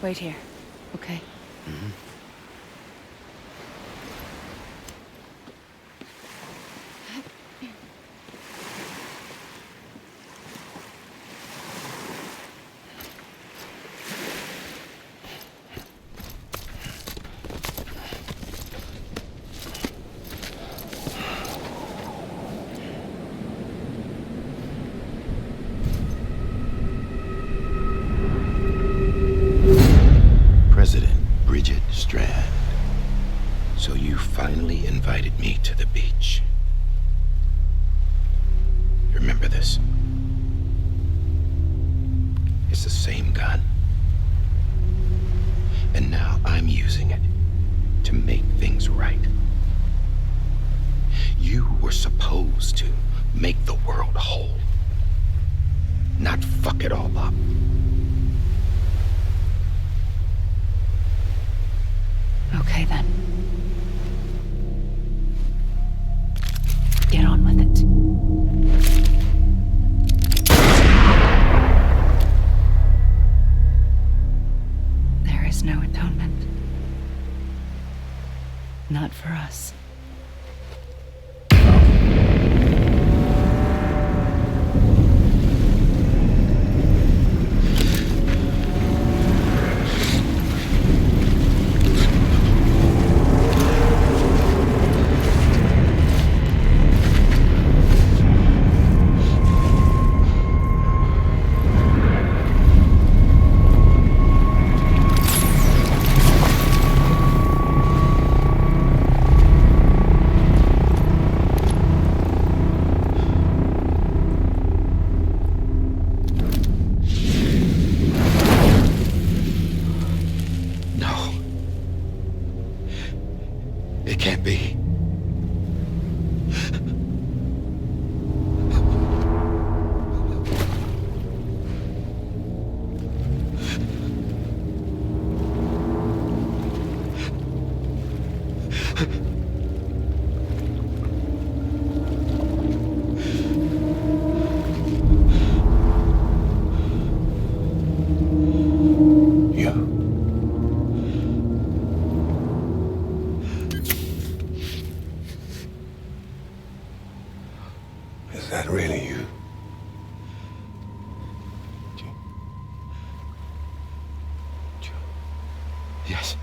wait here, okay? Strand. So you finally invited me to the beach. Remember this? It's the same gun. And now I'm using it to make things right. You were supposed to make the world whole, not fuck it all up. Okay, then. Get on with it. There is no atonement. Not for us. It can't be. Is that really you? Yes.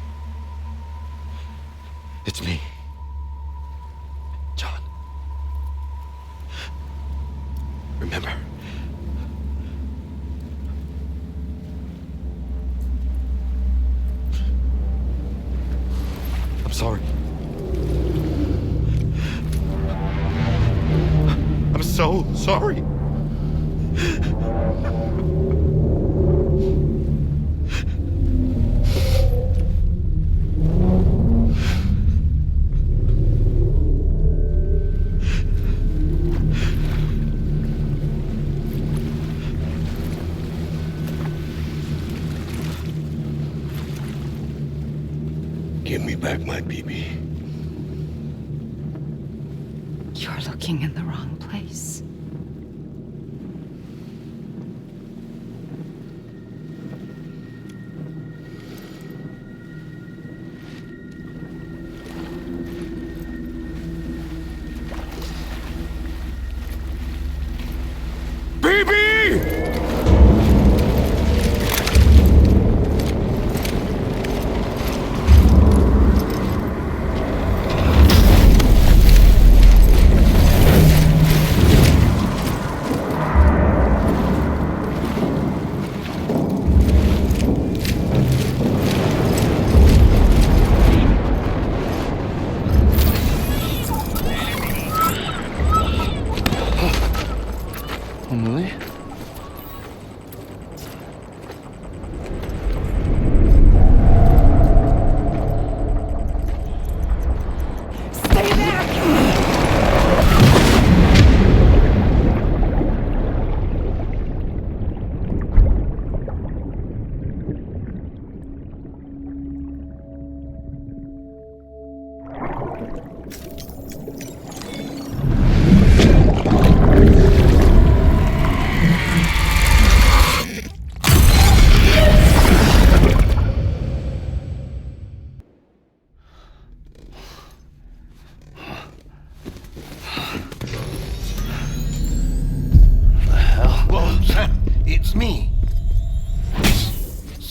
It's me. John. Remember? I'm sorry. I'm so sorry. Give me back my BB. You're looking in the wrong place.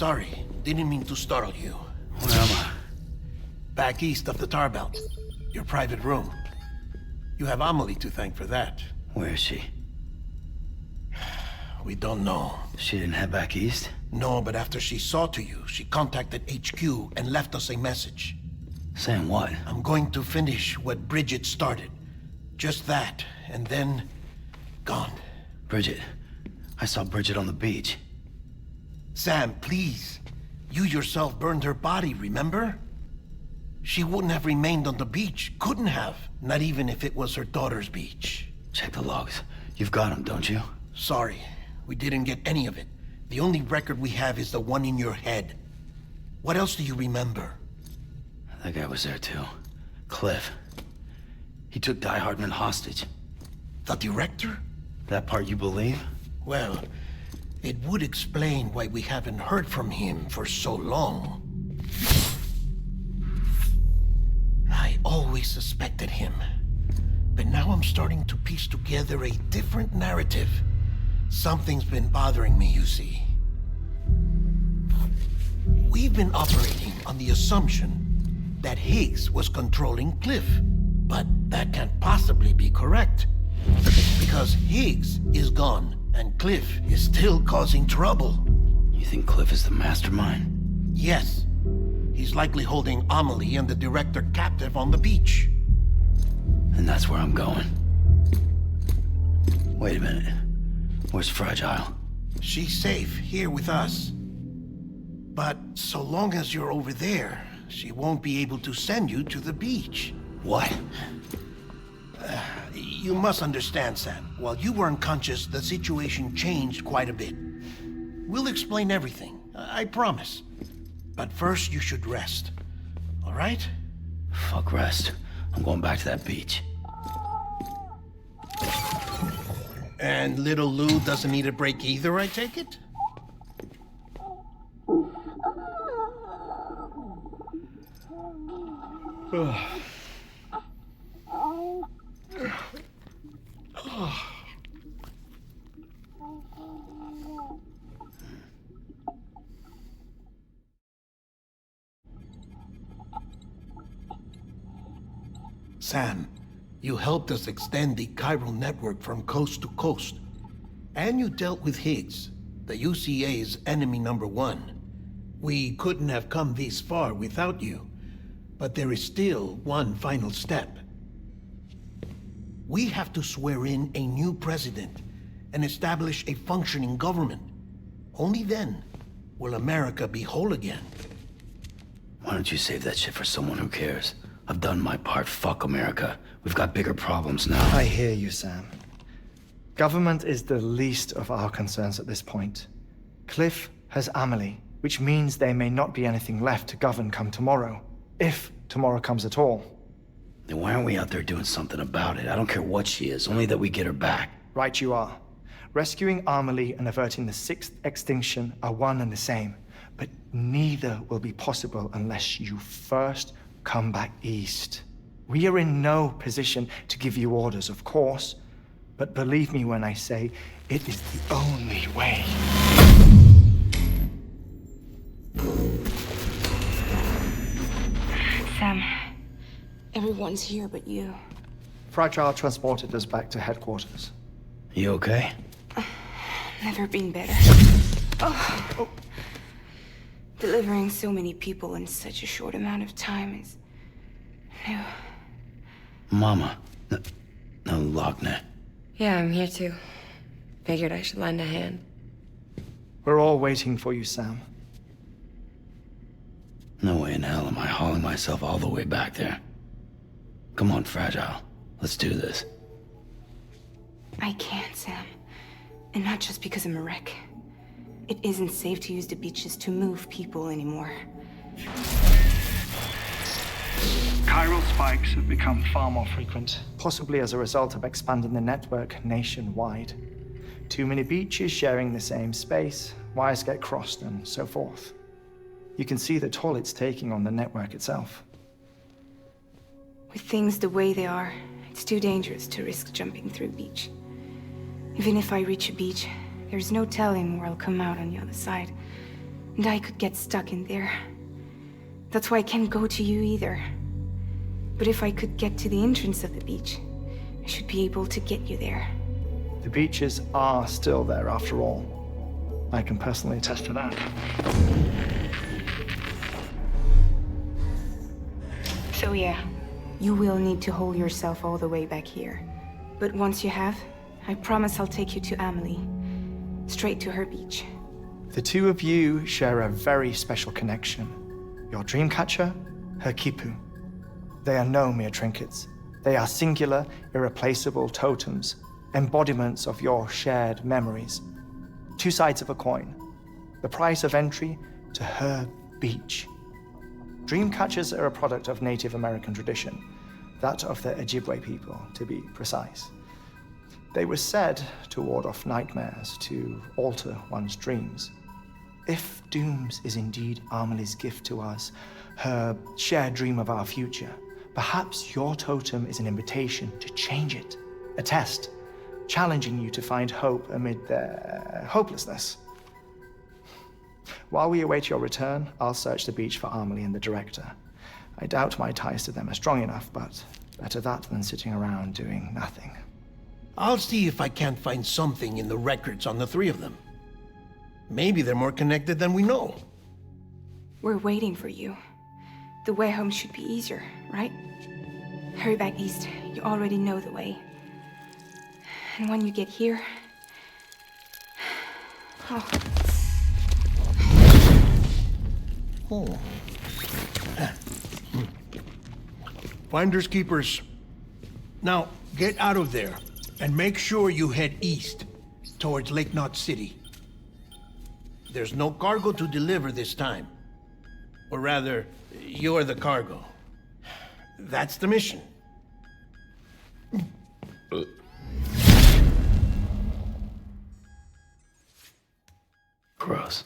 Sorry, didn't mean to startle you. Where am I? Back east of the tar belt. Your private room. You have Amelie to thank for that. Where is she? We don't know. She didn't head back east? No, but after she saw to you, she contacted HQ and left us a message. Saying what? I'm going to finish what Bridget started. Just that, and then... gone. Bridget. I saw Bridget on the beach. Sam, please. You yourself burned her body, remember? She wouldn't have remained on the beach. Couldn't have. Not even if it was her daughter's beach. Check the logs. You've got them, don't you? Sorry, we didn't get any of it. The only record we have is the one in your head. What else do you remember? That guy was there too. Cliff. He took Die Hardman hostage. The director? That part you believe? Well, it would explain why we haven't heard from him for so long. I always suspected him. But now I'm starting to piece together a different narrative. Something's been bothering me, you see. We've been operating on the assumption that Higgs was controlling Cliff. But that can't possibly be correct. Because Higgs is gone, and Cliff is still causing trouble. You think Cliff is the mastermind? Yes. He's likely holding Amelie and the director captive on the beach. And that's where I'm going. Wait a minute. Where's Fragile? She's safe here with us. But so long as you're over there, she won't be able to send you to the beach. What? You must understand, Sam. While you were unconscious, the situation changed quite a bit. We'll explain everything, I promise. But first, you should rest. All right? Fuck rest. I'm going back to that beach. And little Lou doesn't need a break either, I take it? Sam, you helped us extend the chiral network from coast to coast. And you dealt with Higgs, the UCA's enemy #1. We couldn't have come this far without you. But there is still one final step. We have to swear in a new president and establish a functioning government. Only then will America be whole again. Why don't you save that shit for someone who cares? I've done my part. Fuck America. We've got bigger problems now. I hear you, Sam. Government is the least of our concerns at this point. Cliff has Amelie, which means there may not be anything left to govern come tomorrow. If tomorrow comes at all. Then why aren't we out there doing something about it? I don't care what she is, only that we get her back. Right you are. Rescuing Amelie and averting the 6th extinction are one and the same. But neither will be possible unless you first come back east. We are in no position to give you orders, of course. But believe me when I say, it is the only way. Sam, everyone's here but you. Fragile transported us back to headquarters. You okay? Never been better. Oh. Delivering so many people in such a short amount of time is new. Mama. No, Lochner. Yeah, I'm here too. Figured I should lend a hand. We're all waiting for you, Sam. No way in hell am I hauling myself all the way back there. Come on, Fragile. Let's do this. I can't, Sam. And not just because I'm a wreck. It isn't safe to use the beaches to move people anymore. Chiral spikes have become far more frequent. Possibly as a result of expanding the network nationwide. Too many beaches sharing the same space, wires get crossed, and so forth. You can see the toll it's taking on the network itself. With things the way they are, it's too dangerous to risk jumping through a beach. Even if I reach a beach, there's no telling where I'll come out on the other side. and I could get stuck in there. That's why I can't go to you either. But if I could get to the entrance of the beach, I should be able to get you there. The beaches are still there after all. I can personally attest to that. So yeah, you will need to hold yourself all the way back here. But once you have, I promise I'll take you to Amelie. Straight to her beach. The two of you share a very special connection. Your dream catcher, her kipu. They are no mere trinkets. They are singular, irreplaceable totems, embodiments of your shared memories. Two sides of a coin. The price of entry to her beach. Dream catchers are a product of Native American tradition, that of the Ojibwe people, to be precise. They were said to ward off nightmares, to alter one's dreams. If Dooms is indeed Amelie's gift to us, her shared dream of our future, perhaps your totem is an invitation to change it, a test, challenging you to find hope amid their hopelessness. While we await your return, I'll search the beach for Amelie and the director. I doubt my ties to them are strong enough, but better that than sitting around doing nothing. I'll see if I can't find something in the records on the three of them. Maybe they're more connected than we know. We're waiting for you. The way home should be easier, right? Hurry back east. You already know the way. And when you get here... Oh. Oh. Finders keepers. Now, get out of there, and make sure you head east, towards Lake Knot City. There's no cargo to deliver this time. Or rather, you're the cargo. That's the mission. Gross.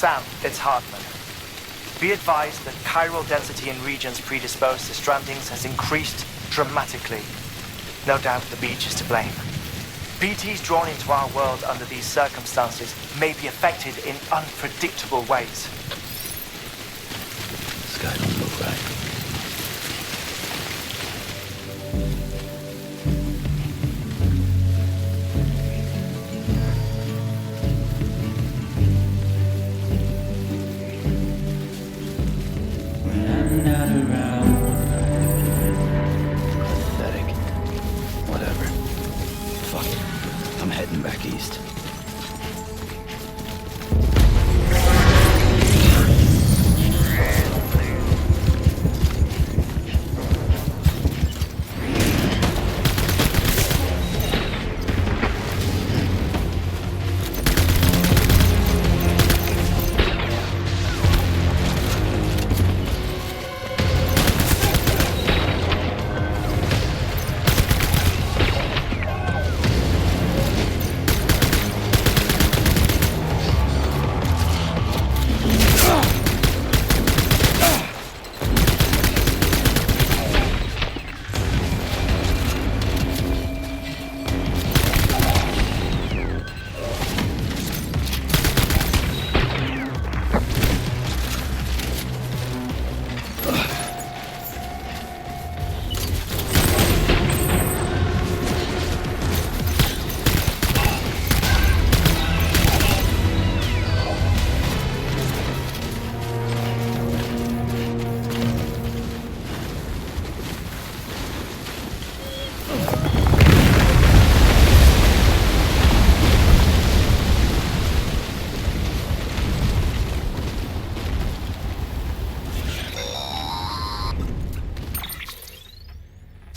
Sam, it's Hartman. Be advised that chiral density in regions predisposed to strandings has increased dramatically. No doubt the beach is to blame. BTs drawn into our world under these circumstances may be affected in unpredictable ways. This guy don't look right. Pathetic. Whatever. Fuck it. I'm heading back east.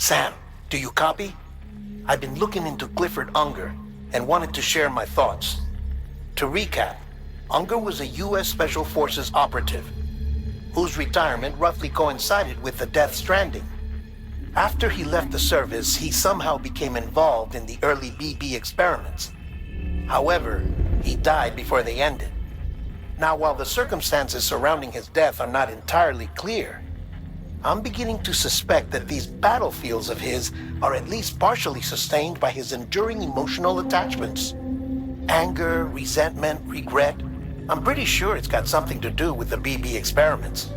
Sam, do you copy? I've been looking into Clifford Unger and wanted to share my thoughts. To recap, Unger was a U.S. Special Forces operative whose retirement roughly coincided with the Death Stranding. After he left the service, he somehow became involved in the early BB experiments. However, he died before they ended. Now, while the circumstances surrounding his death are not entirely clear, I'm beginning to suspect that these battlefields of his are at least partially sustained by his enduring emotional attachments. Anger, resentment, regret. I'm pretty sure it's got something to do with the BB experiments.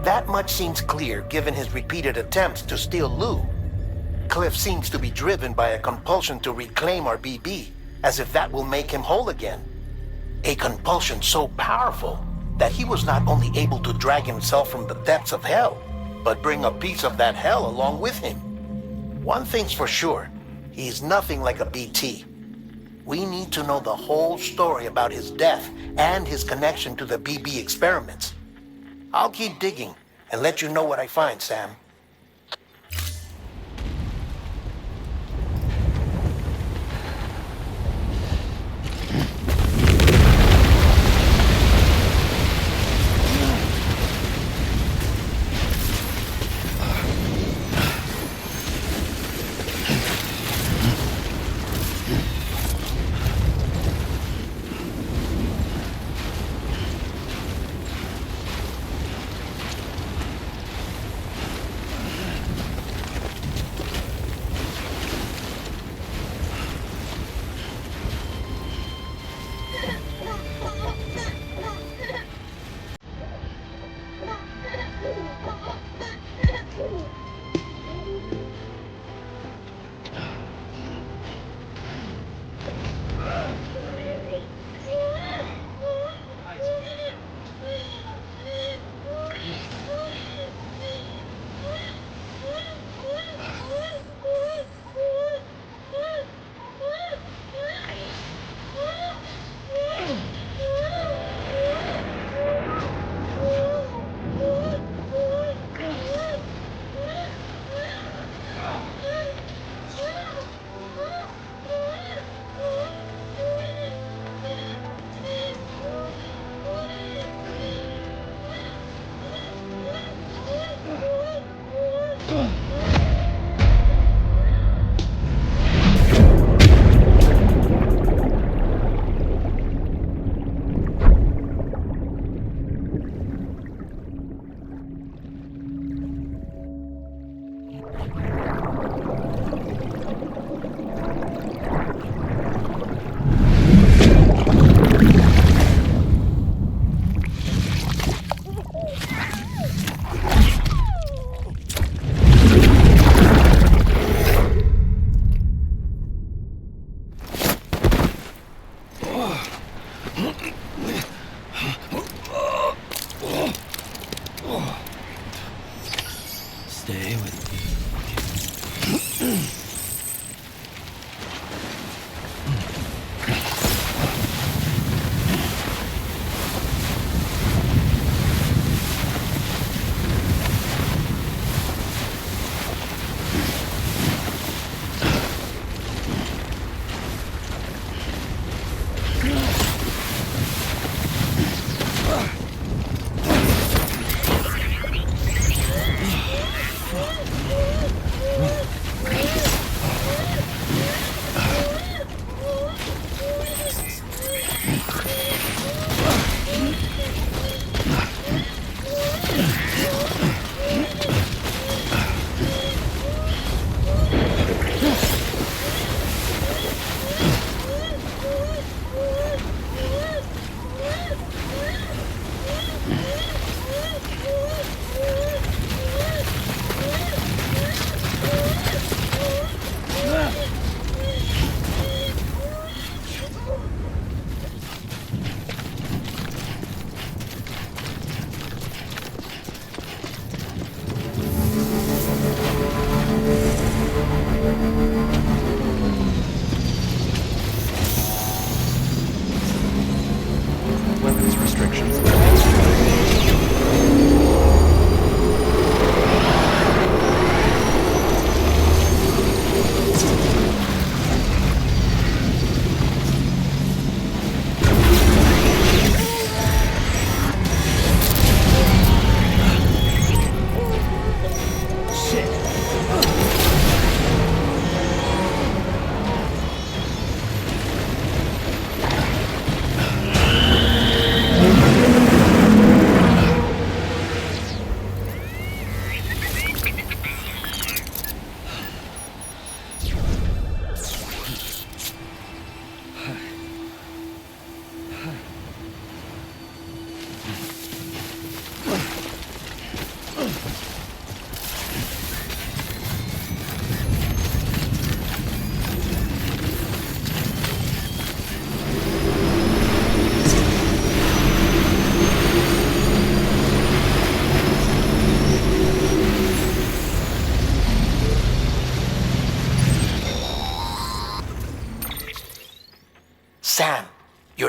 That much seems clear given his repeated attempts to steal Lou. Cliff seems to be driven by a compulsion to reclaim our BB, as if that will make him whole again. A compulsion so powerful that he was not only able to drag himself from the depths of hell, but bring a piece of that hell along with him. One thing's for sure, he's nothing like a BT. We need to know the whole story about his death and his connection to the BB experiments. I'll keep digging and let you know what I find, Sam.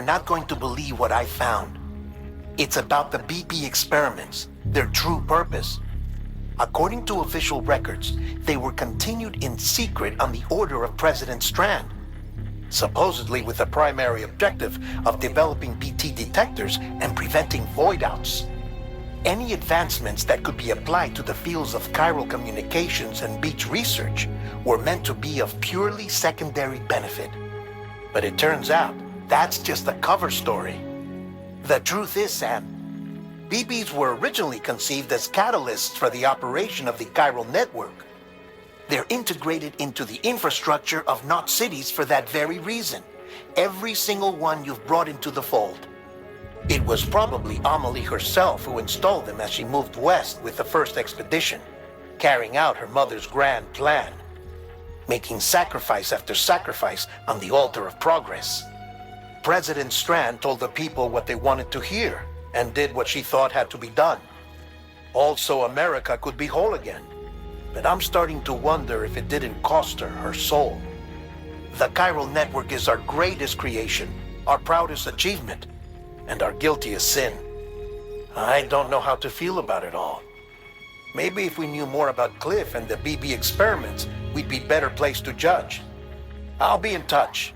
not going to believe what I found. It's about the BP experiments, their true purpose. According to official records, they were continued in secret on the order of President Strand, supposedly with the primary objective of developing BT detectors and preventing void-outs. Any advancements that could be applied to the fields of chiral communications and beach research were meant to be of purely secondary benefit. But it turns out, that's just a cover story. The truth is, Sam, BBs were originally conceived as catalysts for the operation of the chiral network. They're integrated into the infrastructure of not cities for that very reason. Every single one you've brought into the fold. It was probably Amelie herself who installed them as she moved west with the first expedition, carrying out her mother's grand plan, making sacrifice after sacrifice on the altar of progress. President Strand told the people what they wanted to hear, and did what she thought had to be done. Also, America could be whole again. But I'm starting to wonder if it didn't cost her her soul. The chiral network is our greatest creation, our proudest achievement, and our guiltiest sin. I don't know how to feel about it all. Maybe if we knew more about Cliff and the BB experiments, we'd be better placed to judge. I'll be in touch.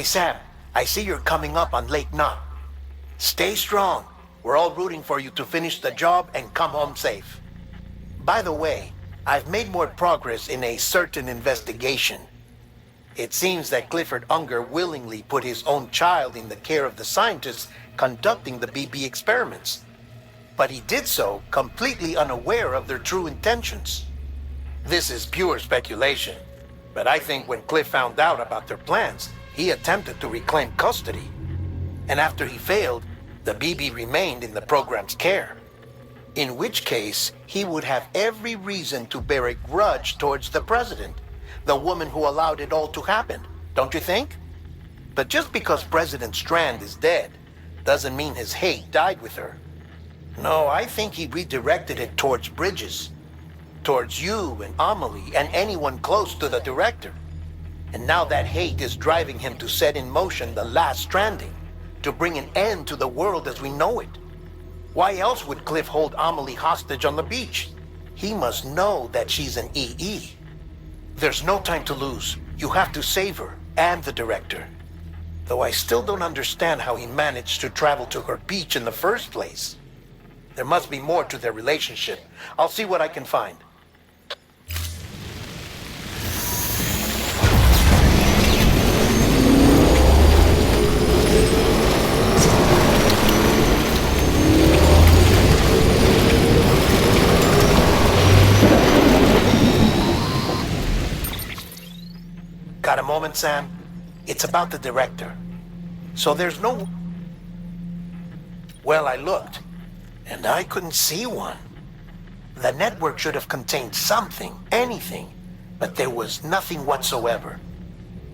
Hey Sam, I see you're coming up on Lake Knot. Stay strong. We're all rooting for you to finish the job and come home safe. By the way, I've made more progress in a certain investigation. It seems that Clifford Unger willingly put his own child in the care of the scientists conducting the BB experiments. But he did so completely unaware of their true intentions. This is pure speculation, but I think when Cliff found out about their plans, he attempted to reclaim custody. And after he failed, the BB remained in the program's care. In which case, he would have every reason to bear a grudge towards the president, the woman who allowed it all to happen, don't you think? But just because President Strand is dead, doesn't mean his hate died with her. No, I think he redirected it towards Bridges. towards you and Amelie and anyone close to the director. And now that hate is driving him to set in motion the last Stranding, to bring an end to the world as we know it. Why else would Cliff hold Amelie hostage on the beach? He must know that she's an EE. There's no time to lose. You have to save her and the director. Though I still don't understand how he managed to travel to her beach in the first place. There must be more to their relationship. I'll see what I can find. Got a moment, Sam? It's about the director. So there's no... Well, I looked, and I couldn't see one. The network should have contained something, anything, but there was nothing whatsoever.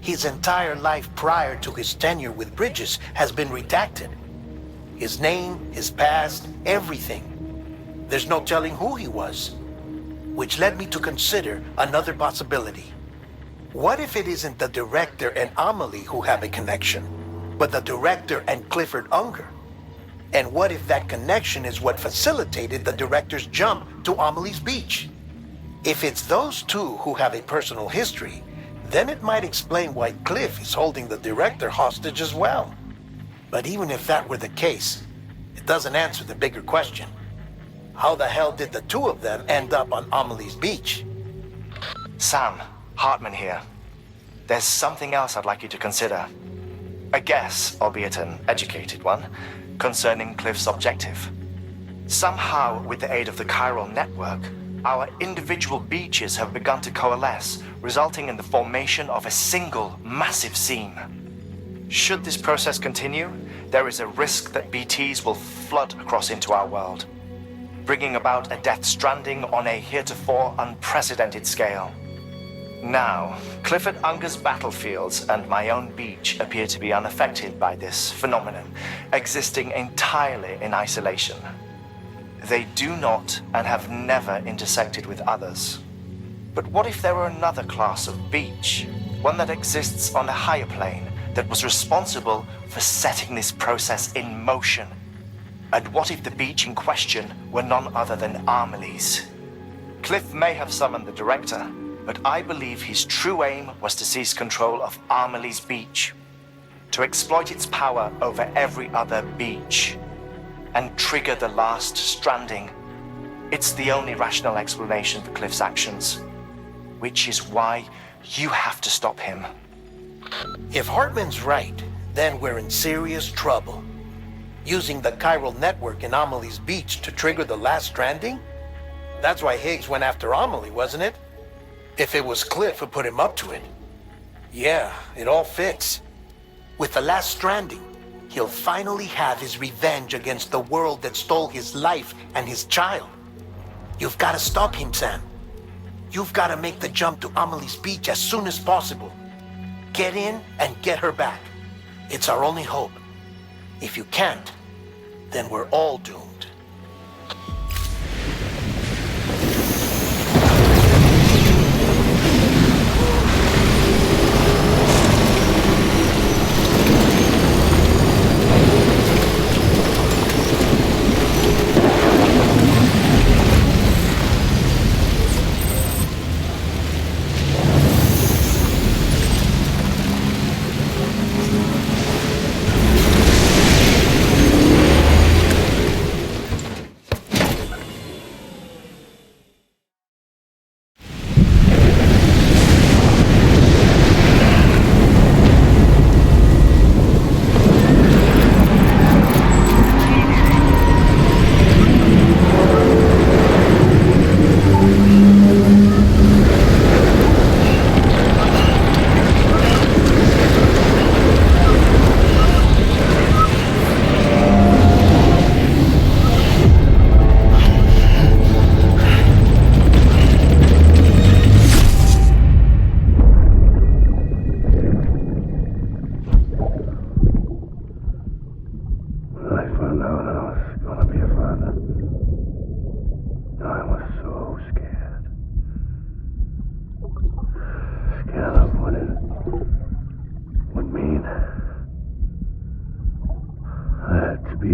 His entire life prior to his tenure with Bridges has been redacted. His name, his past, everything. There's no telling who he was. Which led me to consider another possibility. What if it isn't the director and Amelie who have a connection, but the director and Clifford Unger? And what if that connection is what facilitated the director's jump to Amelie's beach? If it's those two who have a personal history, then it might explain why Cliff is holding the director hostage as well. But even if that were the case, it doesn't answer the bigger question. How the hell did the two of them end up on Amelie's beach? Sam, Hartman here. There's something else I'd like you to consider. A guess, albeit an educated one, concerning Cliff's objective. Somehow, with the aid of the chiral network, our individual beaches have begun to coalesce, resulting in the formation of a single massive seam. Should this process continue, there is a risk that BTs will flood across into our world, bringing about a death stranding on a heretofore unprecedented scale. Now, Clifford Unger's battlefields and my own beach appear to be unaffected by this phenomenon, existing entirely in isolation. They do not and have never intersected with others. But what if there were another class of beach, one that exists on a higher plane, that was responsible for setting this process in motion? And what if the beach in question were none other than Amelie's? Cliff may have summoned the director, but I believe his true aim was to seize control of Amelie's beach, to exploit its power over every other beach, and trigger the last Stranding. It's the only rational explanation for Cliff's actions, which is why you have to stop him. If Hartman's right, then we're in serious trouble. Using the chiral network in Amelie's beach to trigger the last Stranding? That's why Higgs went after Amelie, wasn't it? If it was Cliff who put him up to it. Yeah, it all fits. With the last Stranding, he'll finally have his revenge against the world that stole his life and his child. You've got to stop him, Sam. You've got to make the jump to Amelie's beach as soon as possible. Get in and get her back. It's our only hope. If you can't, then we're all doomed.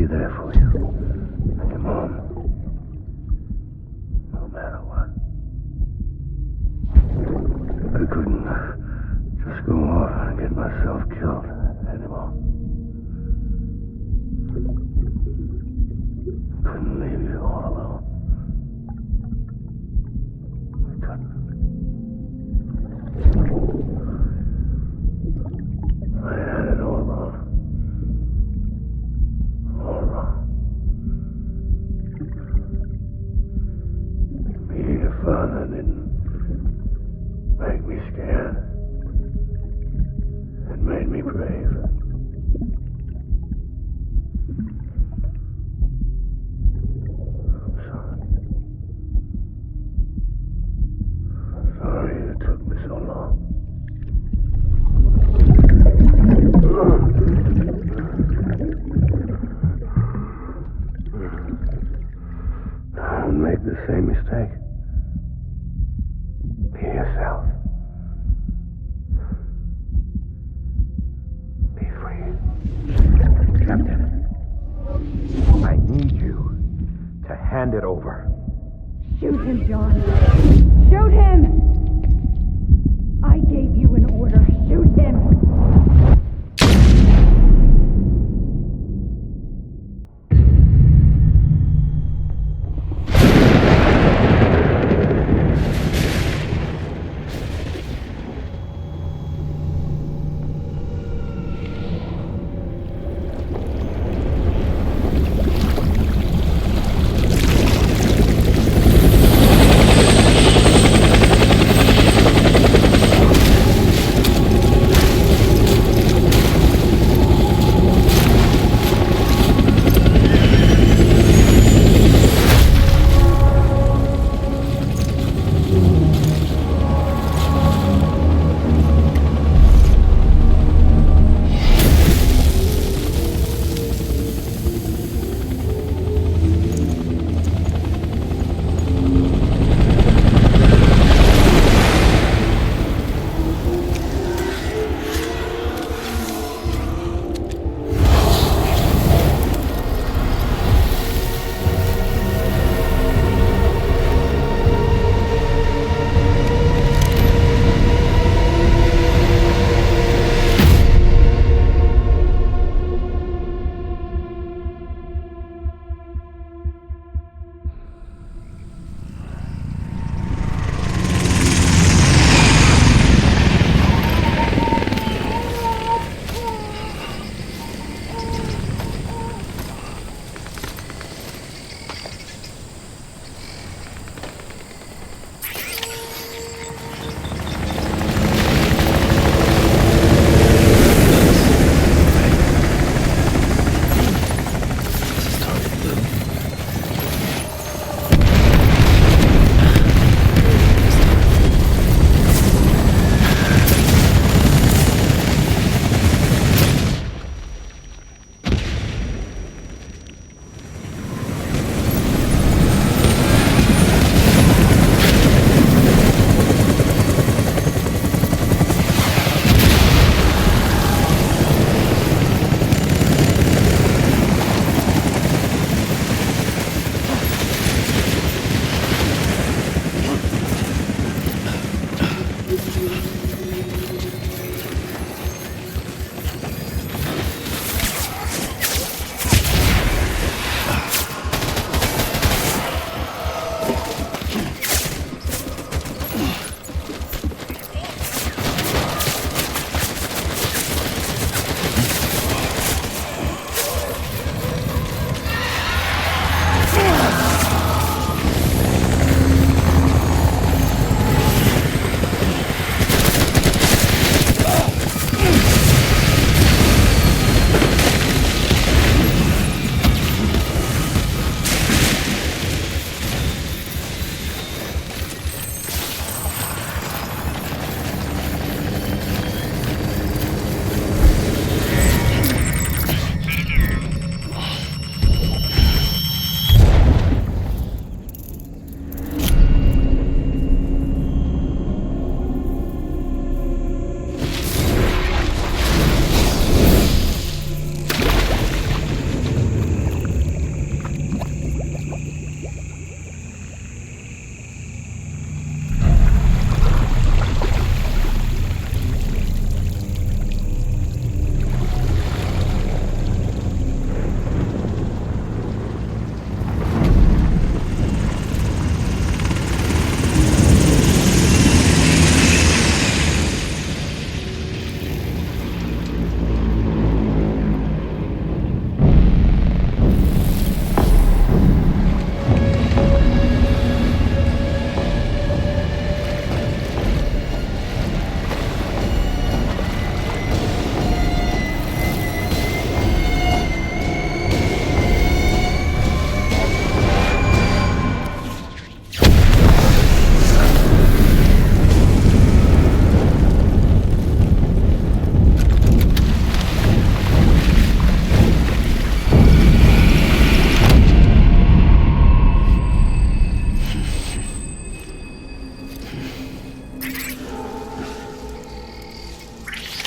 be there for you. And your mom. No matter what. I couldn't just go off and get myself killed anymore. Couldn't leave you all alone. I couldn't. I had it all wrong. All wrong. Being a father didn't make me scared. It made me brave. I'm sorry. I'm sorry it took me so long. Don't make the same mistake. Be yourself. Be free. Captain, I need you to hand it over. Shoot him, John. Shoot him! I gave you an order. Shoot him!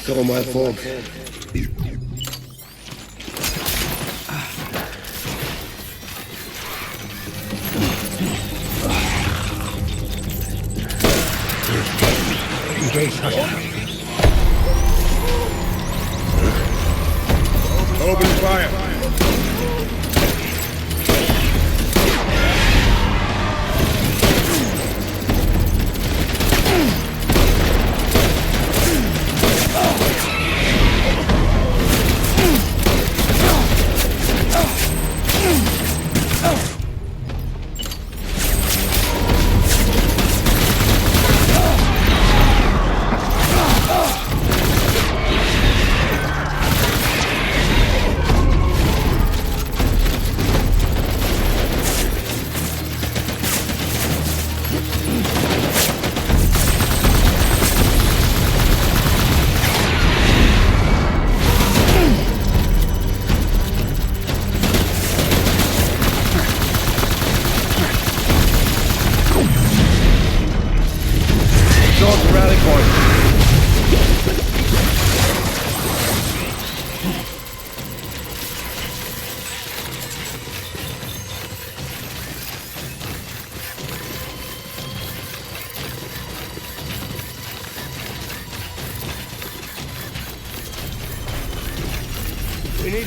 Throw my fork. Open fire.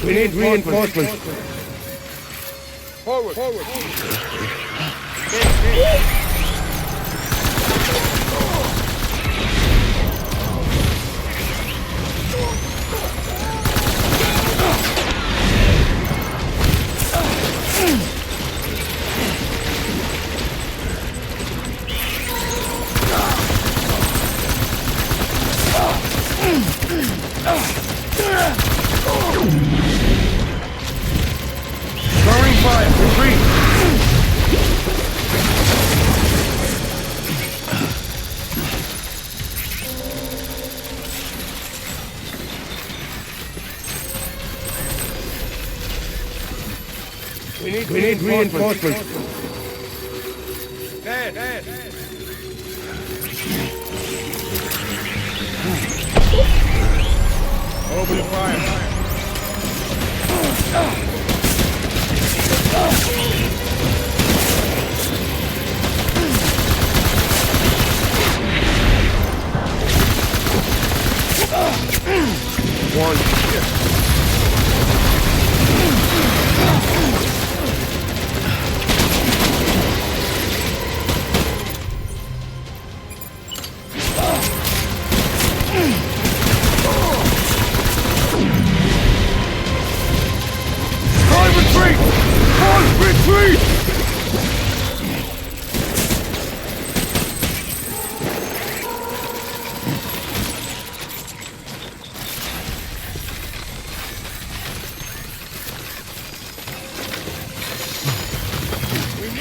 We need reinforcements. Forward. Throwing fire, retreat! We need reinforcements. Dead. Open fire. One. Retreat!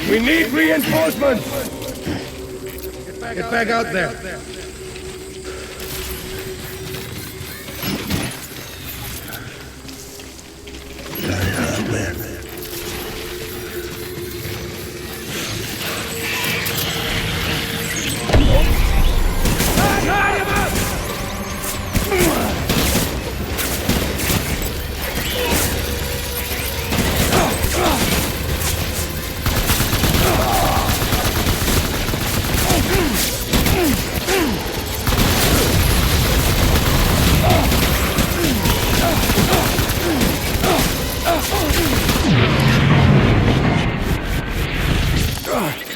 We need reinforcements! Get back out there! Ugh.